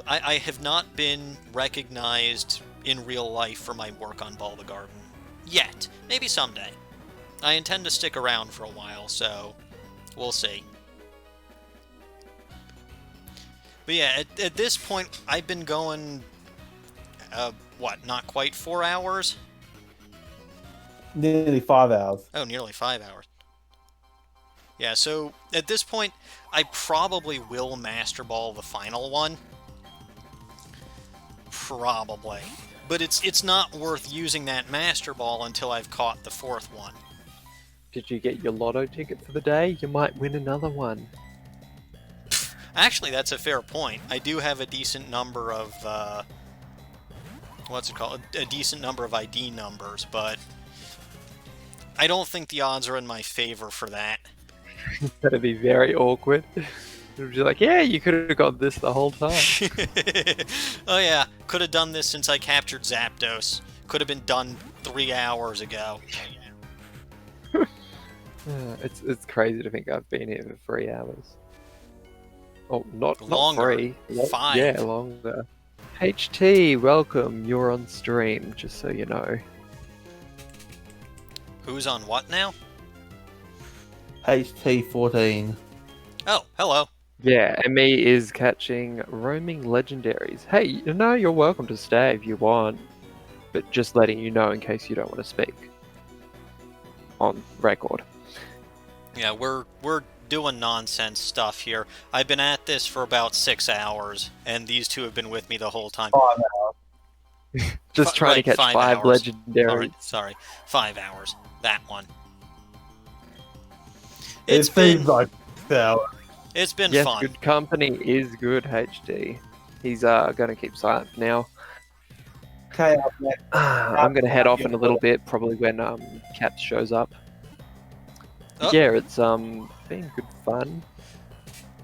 I have not been recognized in real life for my work on Bulbagarden yet. Maybe someday. I intend to stick around for a while, so we'll see. But yeah, at this point, I've been going, not quite 4 hours? Nearly 5 hours. Oh, nearly 5 hours. Yeah, so at this point, I probably will Master Ball the final one. Probably. But it's not worth using that Master Ball until I've caught the 4th one. Did you get your lotto ticket for the day? You might win another one. Actually, that's a fair point. I do have a decent number of, what's it called? A decent number of ID numbers, but I don't think the odds are in my favor for that. That'd be very awkward. It'd be like, yeah, you could have got this the whole time. Oh yeah, could have done this since I captured Zapdos. Could have been done 3 hours ago. It's crazy to think I've been here for 3 hours. Oh, not Longer. 3. 5. Yeah, longer. HT, welcome. You're on stream, just so you know. Who's on what now? HT14. Oh, hello. Yeah, ME is catching roaming legendaries. Hey, you're welcome to stay if you want, but just letting you know in case you don't want to speak. On record. Yeah, we're doing nonsense stuff here. I've been at this for about 6 hours, and these two have been with me the whole time. 5 hours. Just trying to catch 5 hours. legendaries. Sorry, 5 hours. That one. It seems like 6 hours. It's been yes, fun. good company is good, HT. He's going to keep silent for now. Okay, I'm going to head off in a little bit, probably when Caps shows up. Oh. Yeah, it's been good fun.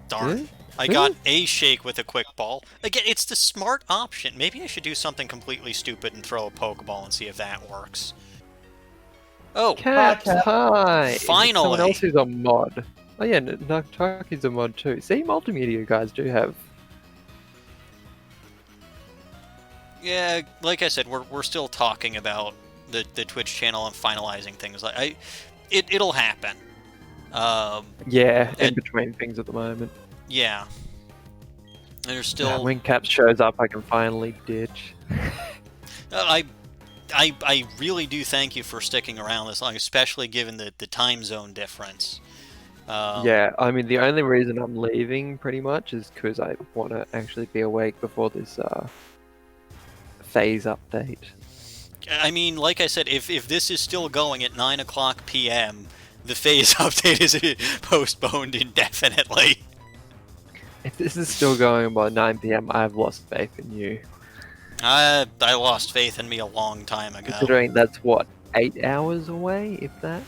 Darn. I got a shake with a quick ball. Again, it's the smart option. Maybe I should do something completely stupid and throw a Pokeball and see if that works. Oh, Caps, Caps. hi! Finally! It's someone else who's a mod. Oh yeah, Nuktaki's a mod too. See, multimedia guys do have. yeah, like I said, we're still talking about the Twitch channel and finalizing things. It'll happen. Yeah, in between things at the moment. Yeah. There's still. When Caps shows up, I can finally ditch. I really do thank you for sticking around this long, especially given the time zone difference. Yeah, I mean, the only reason I'm leaving, pretty much, is because I want to actually be awake before this phase update. I mean, like I said, if this is still going at 9 o'clock p.m., the phase update is postponed indefinitely. If this is still going by 9 PM, I've lost faith in you. I lost faith in me a long time ago. Considering that's, what, 8 hours away, if that?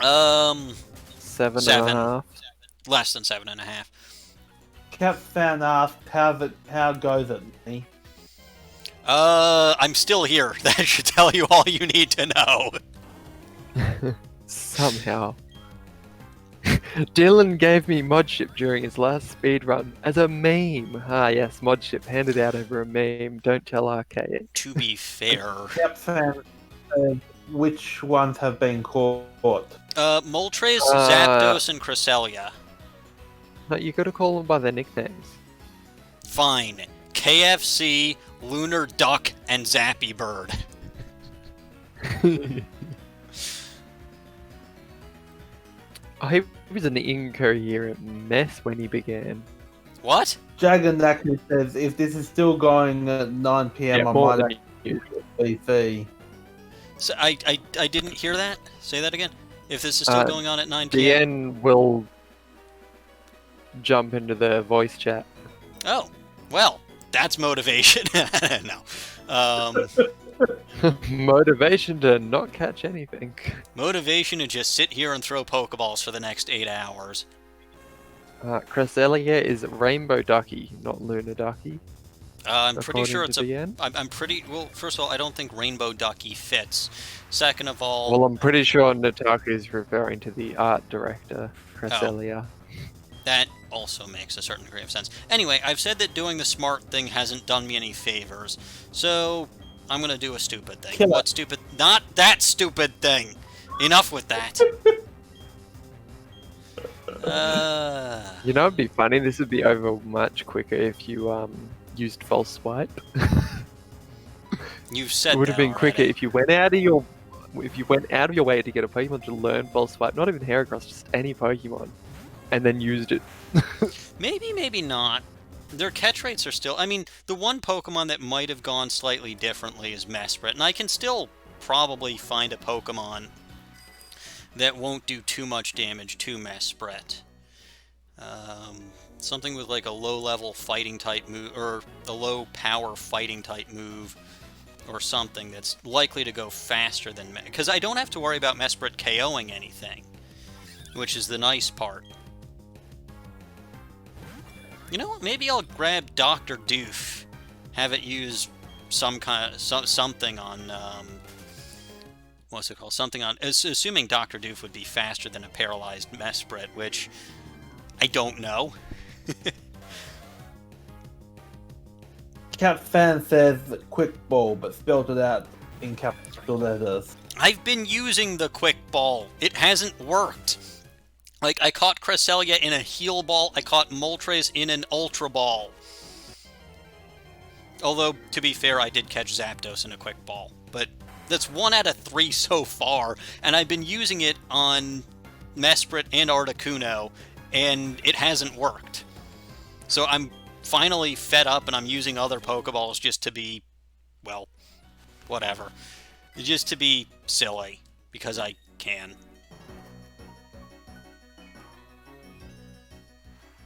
7 and a half? Less than 7.5. TheCapsFan asked, how goes it, me? I'm still here. That should tell you all you need to know. Somehow. Dylan gave me Modship during his last speedrun as a meme. Ah yes, Modship handed out over a meme. Don't tell Archaic. To be fair. TheCapsFan, which ones have been caught? Moltres, Zapdos, and Cresselia. No, you gotta call them by their nicknames. Fine. KFC, Lunar Duck, and Zappy Bird. He was an incoherent mess when he began. What? Jaganaki says, if this is still going at 9 PM, Yeah, I more might than actually BC. So I didn't hear that. Say that again. If this is still going on at 9 p.m. DN will jump into the voice chat. Oh, well, that's motivation. No. Motivation to not catch anything. Motivation to just sit here and throw Pokeballs for the next 8 hours. Cresselia is Rainbow Ducky, not Lunar Ducky. I'm pretty sure it's a. I'm pretty well. First of all, I don't think Rainbow Ducky fits. Second of all, Well, I'm pretty sure Nataku is referring to the art director, Cresselia. that also makes a certain degree of sense. Anyway, I've said that doing the smart thing hasn't done me any favors, so I'm gonna do a stupid thing. Kill it. What stupid? Not that stupid thing. Enough with that. You know, it'd be funny. This would be over much quicker if you used false swipe. You've said It would have that been quicker already. if you went out of your way to get a Pokemon to learn false swipe. Not even Heracross, just any Pokemon, and then used it. Maybe, maybe not. Their catch rates are still... I mean, the one Pokemon that might have gone slightly differently is Mesprit, and I can still probably find a Pokemon that won't do too much damage to Mesprit. Something with like a low-level fighting type move, or a low-power fighting type move, or something that's likely to go faster than... Because I don't have to worry about Mesprit KOing anything, which is the nice part. You know what? Maybe I'll grab Dr. Doof, have it use some kind of something on what's it called? Something on. Assuming Dr. Doof would be faster than a paralyzed Mesprit, which I don't know. TheCapsFan says quick ball, but spelled it out in capital letters. I've been using the quick ball. It hasn't worked. Like, I caught Cresselia in a heal ball, I caught Moltres in an ultra ball. Although, to be fair, I did catch Zapdos in a quick ball. But that's 1 out of 3 so far, and I've been using it on Mesprit and Articuno, and it hasn't worked. So I'm finally fed up, and I'm using other Pokeballs just to be, well, whatever. Just to be silly, because I can.